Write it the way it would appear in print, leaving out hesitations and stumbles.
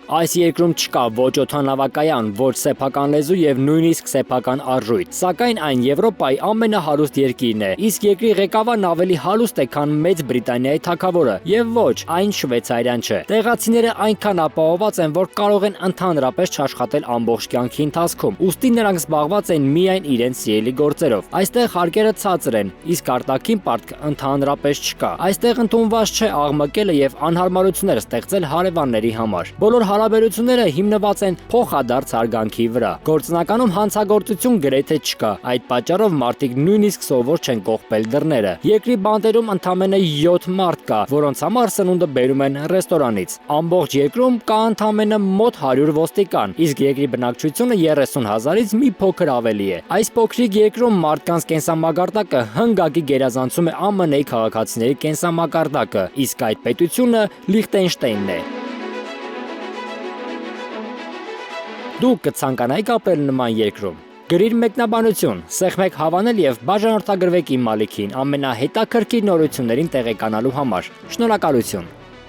Այս երկրում չկա ոչ օդանավակայան, ոչ սեփական լեզու եւ նույնիսկ սեփական արժույթ, սակայն այն Եվրոպայի ամենահարուստ երկիրն է, իսկ երկրի ղեկավարն ավելի հարուստ է, քան Մեծ Բրիտանիայի թագավորը, եւ ոչ, այն շվեյցարյան չէ։ Տեղացիները այնքան ապահովված են, որ կարող են ընդհանրապես չաշխատել ամբողջ կյանքի ընթացքում, ուստի նրանք զբաղված են միայն իրենց սիրելի գործերով։ Այստեղ հարկերը ցածր են, իսկ արտաքին պարտք ընդհանրապես չկա։ Այստեղ ընդունված չէ աղմկելը եւ անհարմարություններ ստեղծել հարևանների համար։ Բոլոր հարաբերությունները հիմնված են փոխադարձ հարգանքի վրա։ Գործնականում հանցագործություն գրեթե չկա։ Այդ պատճառով մարդիկ նույնիսկ սովոր չեն կողպել դռները։ Երկրի բանտերում ընդամենը 7 մարդ կա, որոնց համար սնունդը բերում են ռեստորանից։ Ամբողջ երկրում կա ընդամենը մոտ 100 ոստիկան, իսկ երկրի բնակչությունը 30,000-ից մի փոքր ավելի է։ Այս փոքրիկ երկրում մարդկանց կենսամակարդակը հնգակի գերազանցում է ԱՄՆ-ի քաղաքացիների կենսամակարդակը, իսկ այդ պետությունը Լիխտենշտեյնն է։ Դուք կցանկանայիք ապրել նման երկրում։ Գրիր մեկնաբանություն, սեղմեք հավանել եւ բաժանորդագրվեք իմ մալիքին ամենահետաքրքիր նորություններին տեղեկանալու համար։ Շնորհակալություն։